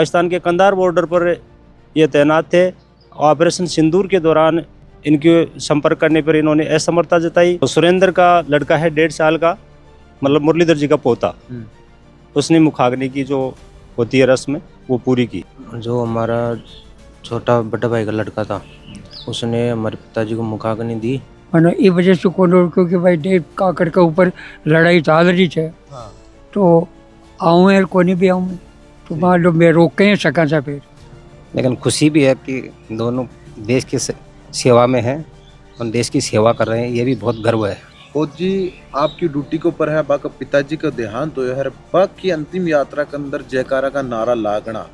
पाकिस्तान के कंधार बॉर्डर पर ये तैनात थे। ऑपरेशन सिंदूर के दौरान इनके संपर्क करने पर इन्होंने असमर्थता जताई। तो सुरेंद्र का लड़का है 1.5 साल का, मतलब मुरलीधर जी का पोता, उसने मुखाग्नि की जो होती है रस्म वो पूरी की। जो हमारा छोटा बड़ा भाई का लड़का था उसने हमारे पिताजी को मुखाग्नि दी। અને એ वजह से क्योंकि भाई देव काकड़ के ऊपर लड़ाई चाल रही है। तो आऊँ यार कोई भी आऊँ तो मान लो मैं रोक के सका था फिर। लेकिन खुशी भी है कि दोनों देश की सेवा में हैं और देश की सेवा कर रहे हैं, ये भी बहुत गर्व है। फौजी आपकी ड्यूटी के ऊपर है, बाका पिताजी का देहांत हो है, बाक की अंतिम यात्रा के अंदर जयकारा का नारा लागना,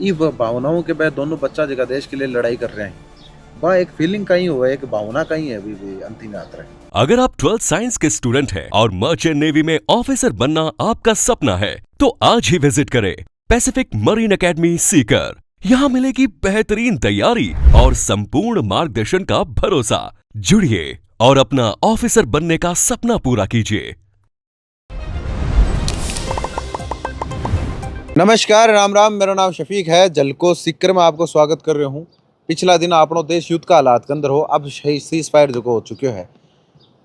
ये भावनाओं के बाद दोनों बच्चा जगह देश के लिए लड़ाई कर रहे हैं, वह एक फीलिंग कहीं हुआ है, एक भावना कहीं है अभी भी अंतिम यात्रा। अगर आप 12th साइंस के स्टूडेंट हैं और मर्चेंट नेवी में ऑफिसर बनना आपका सपना है तो आज ही विजिट करें पैसिफिक मरीन एकेडमी सीकर। यहाँ मिलेगी बेहतरीन तैयारी और संपूर्ण मार्गदर्शन का भरोसा। जुड़िए और अपना ऑफिसर बनने का सपना पूरा कीजिए। नमस्कार, राम राम, मेरा नाम शफीक है। जलको सीकर में आपको स्वागत कर रहा हूँ। पिछला दिन आपनो देश युद्ध का हालात के अंदर हो, अब सीज फायर जो हो चुके हैं।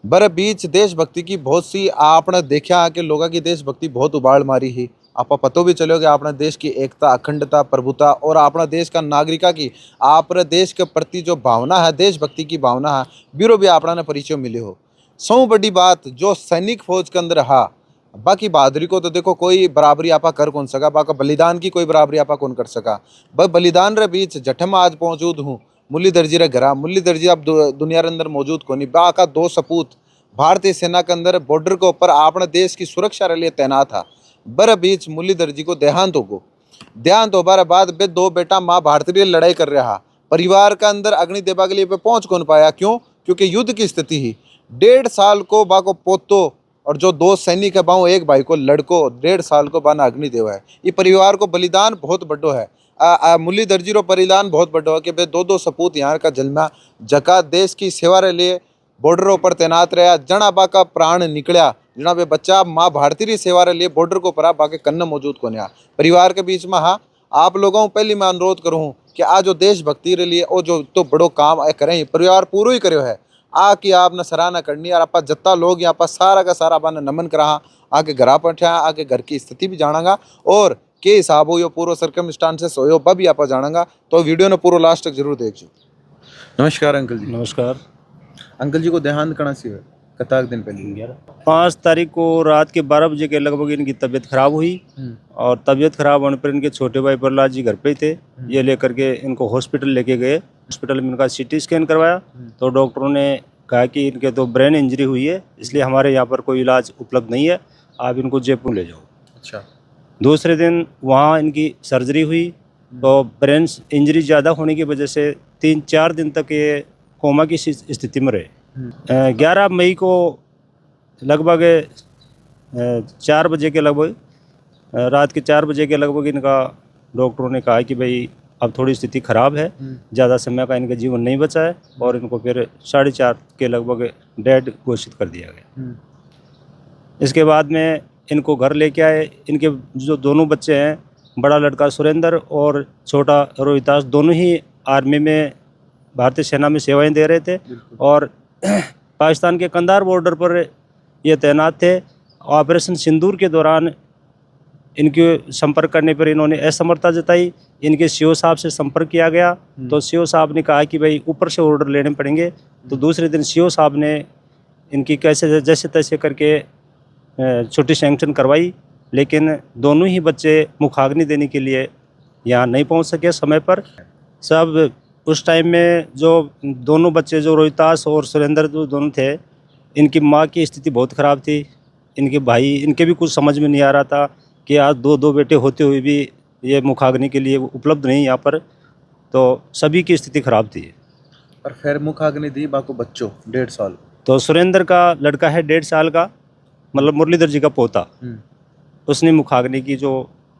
बर बीच देशभक्ति की बहुत सी आपने देखा कि लोगों की देशभक्ति बहुत उबाड़ मारी ही। आप पतो भी चलो कि अपने देश की एकता, अखंडता, प्रभुता और अपना देश का नागरिका की अपने देश के प्रति जो भावना है, देशभक्ति की भावना है, ब्यूरो भी अपना ने परिचय मिले हो। सौ बड़ी बात जो सैनिक फौज के अंदर है, बाकी बहादुरी को तो देखो कोई बराबरी आपा कर कौन सका, बाका बलिदान की कोई बराबरी आपा कौन कर सका। भाई बलिदान रे बीच जठम आज मौजूद हूँ मुरलीधर जी रे घरा। मुरलीधर जी अब दुनिया के अंदर मौजूद को नहीं, बाका 2 सपूत भारतीय सेना के अंदर बॉर्डर के ऊपर अपने देश की सुरक्षा के लिए तैनात था। बर बीच मुरलीधर जी को देहांत हो बार बाद बे 2 बेटा माँ भारत के लिए लड़ाई कर रहा। परिवार का अंदर अग्नि देवा के लिए पहुंच कौन पाया, क्यों? क्योंकि युद्ध की स्थिति ही। 1.5 साल को बाको पोतो और जो 2 सैनिक है बाओ, एक भाई को लड़को 1.5 साल को बाना अग्नि देवा है। ये परिवार को बलिदान बहुत बड़ो है। मुरलीधर जी रो बलिदान बहुत बड़ो है कि बे 2 सपूत यहाँ का जन्मा जका देश की सेवा के लिए बॉर्डरों पर तैनात रहा। जना बाका प्राण निकलिया, जना बे बच्चा माँ भारती की सेवा के लिए बॉर्डर को परा बाके कन्न मौजूद को नहीं। परिवार के बीच में हाँ, आप लोगों को पहले मैं अनुरोध करूँ कि आज जो देशभक्ति के लिए वो जो तो बड़ो काम करें, परिवार पूरा ही करो है। कि आपने सराहना करनी और आप जत्ता लोग यहाँ पर सारा का सारा आपने नमन करा, आके घर पर आके घर की स्थिति भी जानागा और के हिसाब हो यो पूरा सर्कमस्टांसेस हो यो भी आप जानागा। तो वीडियो ने पूरा लास्ट तक जरूर देखिए। नमस्कार अंकल जी। नमस्कार। अंकल जी को देहांत करना सी है कताक दिन पहले 5 तारीख को रात के 12 बजे के लगभग इनकी तबीयत खराब हुई और तबीयत खराब होने पर इनके छोटे भाई प्रहलाद जी घर पे थे। ये लेकर के इनको हॉस्पिटल लेके गए। हॉस्पिटल में इनका CT स्कैन करवाया तो डॉक्टरों ने कहा कि इनके तो ब्रेन इंजरी हुई है, इसलिए हमारे यहाँ पर कोई इलाज उपलब्ध नहीं है, आप इनको जयपुर ले जाओ। अच्छा। दूसरे दिन वहाँ इनकी सर्जरी हुई तो ब्रेन इंजरी ज़्यादा होने की वजह से 3-4 दिन तक ये कोमा की स्थिति में रहे। 11 मई को लगभग 4 बजे के लगभग, रात के 4 बजे के लगभग इनका डॉक्टरों ने कहा कि भाई अब थोड़ी स्थिति खराब है, ज़्यादा समय का इनका जीवन नहीं बचा है और इनको फिर 4:30 के लगभग डेड घोषित कर दिया गया। इसके बाद में इनको घर लेके आए। इनके जो दोनों बच्चे हैं, बड़ा लड़का सुरेंद्र और छोटा रोहितास, दोनों ही आर्मी में भारतीय सेना में सेवाएं दे रहे थे और पाकिस्तान के कंधार बॉर्डर पर ये तैनात थे। ऑपरेशन सिंदूर के दौरान इनके संपर्क करने पर इन्होंने असमर्थता जताई। इनके CO साहब से संपर्क किया गया तो CO साहब ने कहा कि भाई ऊपर से ऑर्डर लेने पड़ेंगे। तो दूसरे दिन CO साहब ने इनकी कैसे जैसे तैसे करके छुट्टी सैंक्शन करवाई, लेकिन दोनों ही बच्चे मुखाग्नि देने के लिए यहाँ नहीं पहुँच सके समय पर। सब उस टाइम में जो दोनों बच्चे, जो रोहितास और सुरेंद्र जो दोनों थे, इनकी माँ की स्थिति बहुत ख़राब थी। इनके भाई, इनके भी कुछ समझ में नहीं आ रहा था कि आज 2 बेटे होते हुए भी ये मुखाग्नि के लिए उपलब्ध नहीं यहाँ पर, तो सभी की स्थिति ख़राब थी। और फिर मुखाग्नि दी बाको बच्चों 1.5 साल। तो सुरेंद्र का लड़का है 1.5 साल का, मतलब मुरलीधर जी का पोता, उसने मुखाग्नि की जो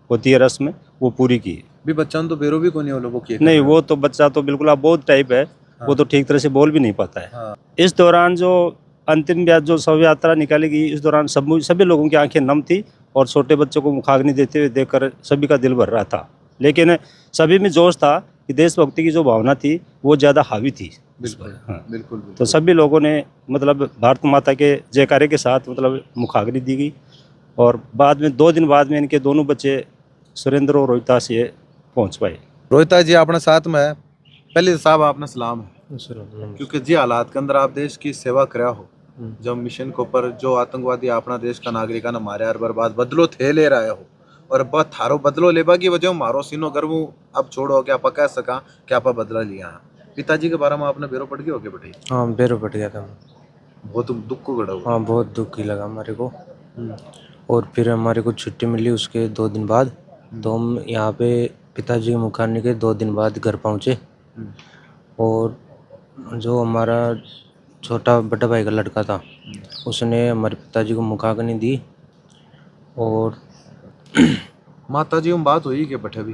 होती है रस्म वो पूरी की। भी बच्चा तो बेरो भी कोनी लोगों की नहीं, वो तो बच्चा तो बिल्कुल अबोध टाइप है। हाँ। वो तो ठीक तरह से बोल भी नहीं पाता है। हाँ। इस दौरान जो अंतिम जो शव यात्रा निकाली गई, इस दौरान सभी लोगों की आंखें नम थी और छोटे बच्चों को मुखाग्नि देते हुए देखकर सभी का दिल भर रहा था। लेकिन सभी में जोश था कि देशभक्ति की जो भावना थी वो ज़्यादा हावी थी। बिल्कुल हाँ। बिल्कुल तो सभी लोगों ने मतलब भारत माता के जयकारे के साथ मतलब मुखाग्नि दी गई और बाद में 2 दिन बाद में इनके दोनों बच्चे सुरेंद्र और रोहितास ये पहुंच पाए। रोहिता जी अपने साथ में है, पहले साहब आपने सलाम है, क्योंकि जी हालात के अंदर आप देश की सेवा करा हो, जब मिशन के ऊपर जो आतंकवादी अपना देश का नागरिका ने मारे और बर्बाद बदलो थे ले रहे हो और अब थारो बदलो लेबा की वजह मारो सीनो गर्वू अब छोड़ो क्या आपा कह सका क्या आपा बदला लिया है। पिताजी के बारे में आपने बेरो पड़ गया हो के बेटे? हाँ बेरो पट गया था। बहुत दुख को गड़ा हुआ। हाँ बहुत दुख ही लगा हमारे को। और फिर हमारे को छुट्टी मिली उसके 2 दिन बाद, तो हम यहाँ पे पिताजी के मुखाग्नि के 2 दिन बाद घर पहुँचे। और जो हमारा छोटा बड़ा भाई का लड़का था उसने हमारे पिताजी को मुखाग्नि दी। और माता जी हम बात हुई के बैठे भी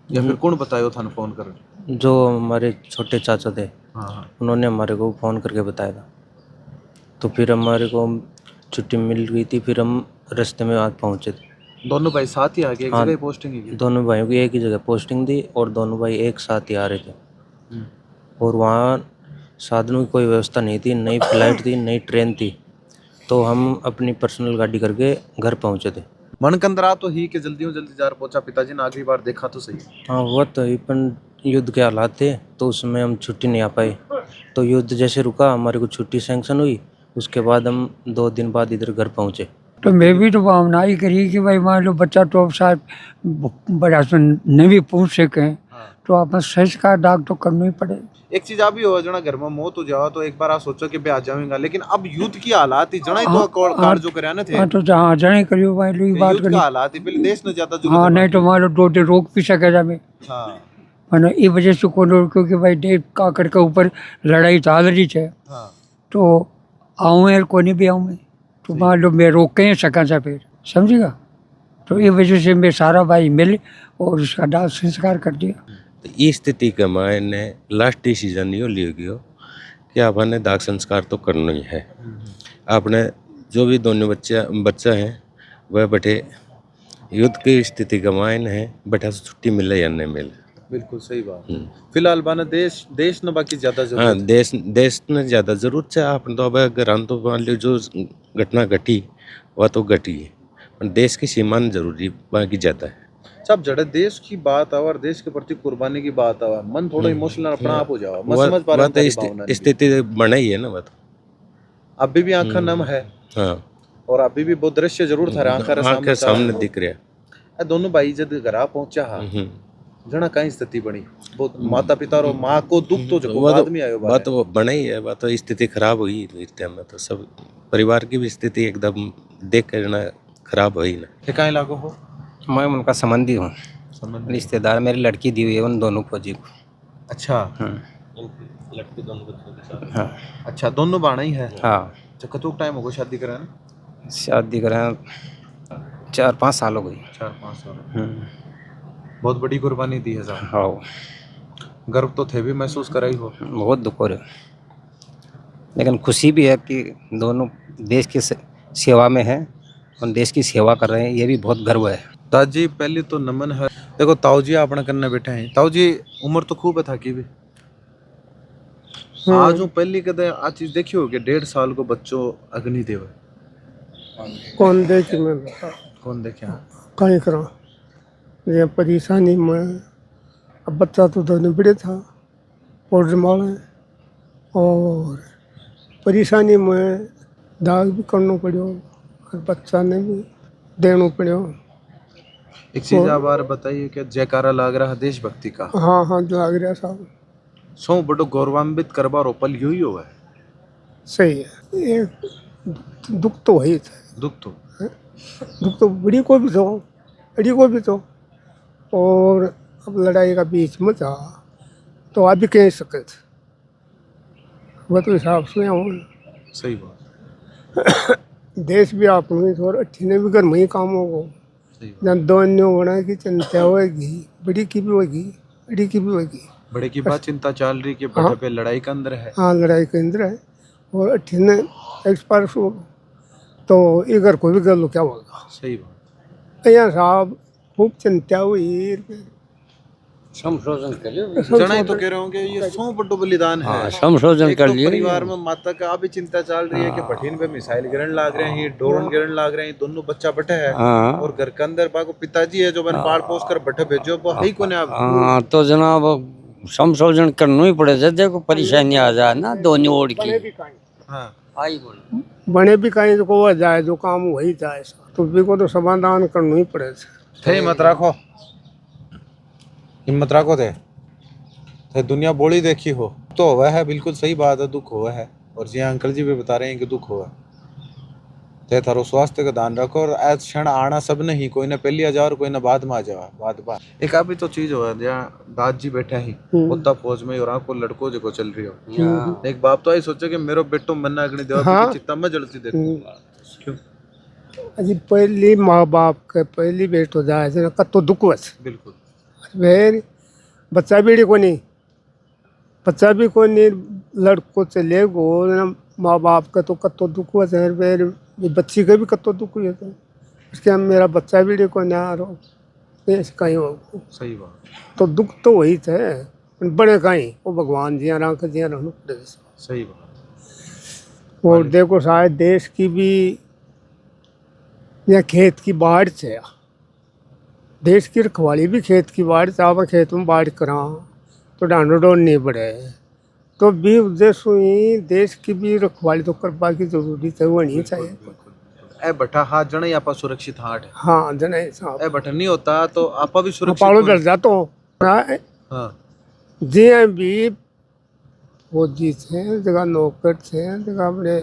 या फिर कौन बतायो थाने फोन कर? जो हमारे छोटे चाचा थे हाँ उन्होंने हमारे को फ़ोन करके बताया था। तो फिर हमारे को छुट्टी मिल गई थी, फिर हम रास्ते में आज पहुँचे थे। दोनों भाई साथ ही आके एक हाँ, जगह पोस्टिंग की? दोनों भाइयों की एक ही जगह पोस्टिंग थी और दोनों भाई एक साथ ही आ रहे थे। और वहाँ साधनों की कोई व्यवस्था नहीं थी, नई फ्लाइट थी, नई ट्रेन थी, तो हम अपनी पर्सनल गाड़ी करके घर पहुँचे थे। मन के अंदर आ तो ही कि जल्दी जार पहुंचा। पिताजी ने आखिरी बार देखा तो सही। हाँ वो तो ही, पर युद्ध के हालात थे तो उसमें हम छुट्टी नहीं आ पाए। तो युद्ध जैसे रुका हमारे को छुट्टी सैंक्शन हुई, उसके बाद हम 2 दिन बाद इधर घर पहुँचे। तो मैं भी तो भावना ही करी कि भाई मान लो बच्चा तो अब शायद बड़ा नहीं भी पूछ सके, तो आप संस्कार डाक तो करना ही पड़े। एक चीज आप भी हो जना घर में मौत हो जाओ तो एक बार आप सोचो कि आ जाऊंगा, लेकिन अब युद्ध की हालात ही जना ही तो कार्ड जो कराने थे। हाँ तो जहाँ जने करियो भाई लो बात युद्ध करी। का हालात ही पहले देश ने ज्यादा हाँ नहीं तो मान लो 2 दिन रोक भी सके जामे। हाँ मैंने ये वजह से कोनो क्योंकि भाई देश काकड़ के ऊपर लड़ाई चाल रही है, हाँ तो आऊँ यार को नहीं भी आऊँ मैं, तो मान लो मैं रोक के सका था फिर, समझेगा। तो ये वजह से मैं सारा भाई मिल और उसका दाह संस्कार कर दिया। तो इस स्थिति के मायने लास्ट डिसीजन यो लियो गयो कि आपने दाग संस्कार तो करना ही है। आपने जो भी दोनों बच्चा हैं वह बटे युद्ध की स्थिति के मायने है, बटा छुट्टी मिले या नहीं मिले। बिल्कुल सही बात। फिलहाल बाना देश न बाकी ज्यादा जरूरत हाँ है। देश ने ज़्यादा ज़रूरत है। आपने तो अब अगर हम तो मान लो जो घटना घटी वह तो घटी है, पर देश की सीमा जरूरी बाकी ज़्यादा है। सब जड़े देश की बात और देश के प्रति कुर्बानी की बात आवा, मन थोड़ा इमोशनल अपना आप हो जाओ। मैं समझ पा रहा हूँ तेरी भावना। स्थिति बना ही है ना, बात अभी भी आंखा नम है। हाँ और अभी भी बहुत दृश्य जरूर था आंखें सामने दिख रहा। दोनों भाई जब घर पहुंचा जना कहीं स्थिति बनी, बहुत माता पिता और माँ को दुख तो जो बाद में आयो बात वो बना ही है। बात तो स्थिति खराब हुई इस टाइम में, तो सब परिवार की भी स्थिति एकदम देख कर ना खराब हुई ना। कहीं लागू हो? मैं उनका संबंधी हूँ, रिश्तेदार, मेरी लड़की दी हुई है उन दोनों फौजी को। अच्छा लड़के दोनों बच्चों के साथ। हाँ अच्छा दोनों बाणा ही है। हाँ अच्छा कतोक टाइम हो गया शादी कराने? शादी करें 4-5 साल हो गई। 4-5 साल। बहुत बड़ी कुर्बानी दी है साहब। हाँ गर्व तो थे भी महसूस कराई हो? बहुत दुख हो रहा है, लेकिन खुशी भी है कि दोनों देश की सेवा में हैं और देश की सेवा कर रहे हैं, ये भी बहुत गर्व है। ताजी पहले तो नमन है। देखो ताऊ जी अपना करने बैठे हैं। ताऊ जी उम्र तो खूब है था की भी आज हूँ पहली कदे आ चीज देखी हो कि 1.5 साल को बच्चों अग्नि देव कौन देखे मैं कौन देखे? कहीं करा ये परेशानी में अब बच्चा तो दोनों बड़े था पाउडर माला और परेशानी में दाग भी करना पड़ो और बच्चा ने भी देना पड़ो। एक चीज आप बार बताइए कि जयकारा लाग रहा है देशभक्ति का। हाँ हाँ लग रहा साहब। सो बड़ो गौरवान्वित करवा रोपल यही हो है। सही है। ये दुख तो वही था। दुख तो बड़ी को भी तो बड़ी को भी तो। और अब लड़ाई का बीच में था तो आप भी कह सके थे वह तो हिसाब से सही बात। देश भी आप और अच्छी ने भी घर में ही काम होगा जहाँ दोनों बना की चिंता होगी बड़ी की भी होगी बड़ी की भी होगी। बड़े की बात चिंता चल रही कि बड़े पे लड़ाई के अंदर है। हाँ लड़ाई के अंदर है और अच्छी ने एक्सपायर हो तो ये घर को भी कर लो क्या होगा। सही बात। यहाँ साहब खूब चिंता हुई संशोधन कर लियो। जना ही तो कह रहे होंगे ये सौ बड़ो बलिदान है। हाँ, संशोधन एक कर तो लियो। परिवार में माता का अभी चिंता चल रही है कि भटीन पे मिसाइल गिरन लाग रहे हैं, ड्रोन गिरन लाग रहे हैं, दोनों बच्चा बैठे है हाँ। और घर के अंदर बाको पिताजी है जो बन पाल पोस कर बैठे भेजो वो है ही कोने आप। हाँ तो जनाब संशोधन करना ही पड़ेगा। देखो परेशानी आ जाए ना दोनों ओर की। हाँ आई बोल बने भी कहीं तो को जाए जो काम वही जाए, तो भी को तो समाधान करना ही पड़ेगा। थे हिम्मत रखो, हिम्मत रखो थे दुनिया बोली देखी हो तो हुआ है, बिल्कुल सही बात है, दुख हुआ है। और जी अंकल जी भी बता रहे हैं कि दुख हुआ थे। थारो स्वास्थ्य का ध्यान रखो और आज क्षण आना सब नहीं, कोई ना पहले आ जाओ और कोई ना बाद में आ जाओ। बाद एक अभी तो चीज हुआ जहाँ दाद जी बैठे ही होता फौज में और आपको लड़को जो चल रही हो, एक बाप तो आई सोचे कि मेरो बेटो मन्ना अग्नि देवा चित्ता में जलती देखो। क्यों अजी पहली माँ बाप के पहली बेट हो जाए जना कतो दुख वस। बिल्कुल फिर बच्चा भी को नहीं, बच्चा भी को नहीं, लड़को चले गो माँ बाप का तो कतो दुख वस है। फिर बच्ची का भी कतो दुख हुआ था उसके हम मेरा बच्चा भी को ना रो कहीं हो। सही बात। तो दुख तो वही थे बड़े कहीं वो भगवान जी राख जी रहने पड़े। सही बात। और देखो शायद देश की भी या खेत की बाढ़ से, देश की रखवाली भी खेत की बाढ़ से। आप खेत में बाढ़ करा तो डांडो डोल नहीं पड़े, तो भी उद्देश्य हुई देश की भी रखवाली तो करवा की जरूरी है, वो नहीं चाहिए। ए बटा हाथ जने ही आपा सुरक्षित हाट है। हाँ जने साहब ए बटा नहीं होता तो आपा भी सुरक्षित पालो डर जाता हूँ। हाँ जी भी फौजी थे जगह नौकर थे जगह अपने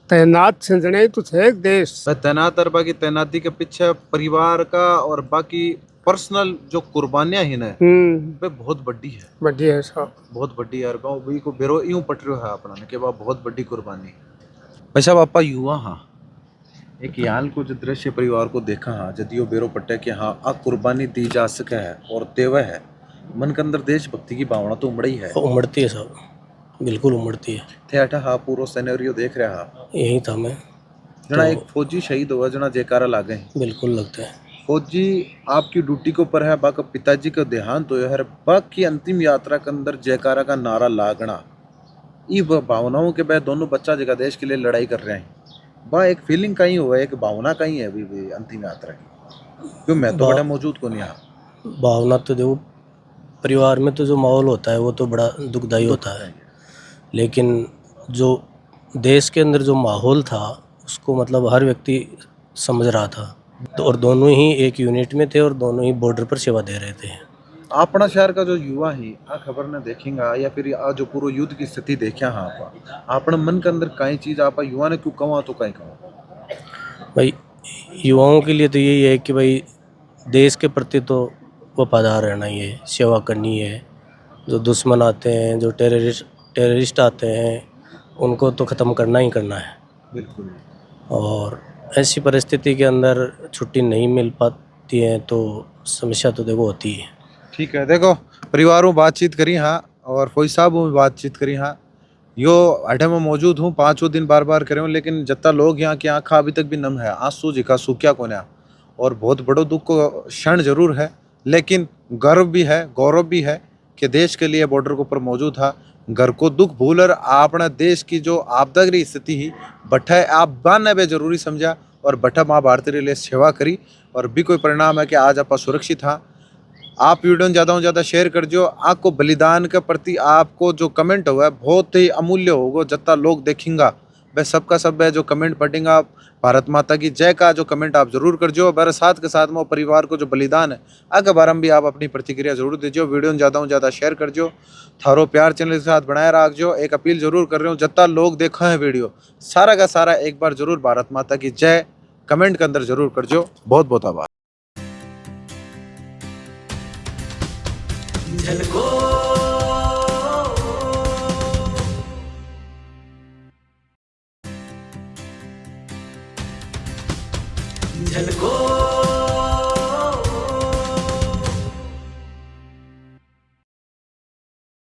तैनात थे जने तो थे देश तैनात और बाकी तैनाती के पीछे परिवार का और बाकी पर्सनल जो कुर्बानियां ही ना वे बहुत बड़ी है। बड़ी है साहब, बहुत बड़ी है। भी को बेरो यूं पट रहा है अपना के बाद बहुत बड़ी कुर्बानी। भाई साहब आपा युवा हाँ एक याल को जो दृश्य परिवार को देखा हाँ जदियो बेरो पट्टे कि हाँ आ कुर्बानी दी जा सके है और देवे है, मन के अंदर देशभक्ति की भावना तो उमड़ी है। उमड़ती है साहब, बिल्कुल उमड़ती है। थे अठा हाँ पूरा सिनेरियो देख रहा हा यही था मैं जना एक फौजी शहीद हुआ जना जयकारा लागे बिल्कुल लगता है। फौजी आपकी ड्यूटी के ऊपर है, बाका पिताजी का देहांत हुआ है, बाकी अंतिम यात्रा के अंदर जयकारा का नारा लागना ये भावनाओं के बाद दोनों बच्चा जगह देश के लिए लड़ाई कर रहे हैं। बा एक फीलिंग कहीं हुआ है, एक भावना कहीं है अभी अंतिम यात्रा की। क्यों मैं तो बड़ा मौजूद को नहीं यहाँ। भावना तो देखो परिवार में तो जो माहौल होता है वो तो बड़ा दुखदायी होता है, लेकिन जो देश के अंदर जो माहौल था उसको मतलब हर व्यक्ति समझ रहा था। तो और दोनों ही एक यूनिट में थे और दोनों ही बॉर्डर पर सेवा दे रहे थे। अपना शहर का जो युवा ही आ खबर ने देखेंगा या फिर आ जो पूरा युद्ध की स्थिति देखा हाँ आप अपने मन के अंदर कई चीज आप युवा ने क्यों कमा तो कहीं कमा। भाई युवाओं के लिए तो यही है कि भाई देश के प्रति तो वफादार रहना ही है, सेवा करनी है। जो दुश्मन आते हैं, जो टेररिस्ट आते हैं, उनको तो ख़त्म करना ही करना है। बिल्कुल। और ऐसी परिस्थिति के अंदर छुट्टी नहीं मिल पाती है तो समस्या तो देखो होती है। ठीक है, देखो परिवारों बातचीत करी हाँ और फौजी साहब भी बातचीत करी हाँ। यो अड्डे में मौजूद हूँ, 5 दिन बार बार करे हूँ, लेकिन जितना लोग यहाँ की आँखा अभी तक भी नम है, आंसू जिका सूख्या को ना। और बहुत बड़ो दुख को क्षण जरूर है, लेकिन गर्व भी है, गौरव भी है कि देश के लिए बॉर्डर के ऊपर मौजूद था। घर को दुख भूलर अपना देश की जो आपदाग्री स्थिति ही बठा आप बाने बे जरूरी समझा और बठा माँ भारती के लिए सेवा करी और भी कोई परिणाम है कि आज आप सुरक्षित हाँ। आप वीडियो ज़्यादा से ज़्यादा शेयर कर जो। आपको बलिदान के प्रति आपको जो कमेंट हुआ है बहुत ही अमूल्य होगा। जितना लोग देखेंगा वह सबका सब है जो कमेंट पढ़ेंगा भारत माता की जय का जो कमेंट आप जरूर कर जो। मेरे साथ के साथ में परिवार को जो बलिदान है आगे बार भी आप अपनी प्रतिक्रिया जरूर दीजिए। वीडियो ज़्यादा से ज़्यादा शेयर कर जो। थारो प्यार चैनल के साथ बनाए रख जो। एक अपील जरूर कर रहे हूँ, जितना लोग देखा है वीडियो सारा का सारा एक बार जरूर भारत माता की जय कमेंट के अंदर जरूर कर जो। बहुत बहुत आभार। झलको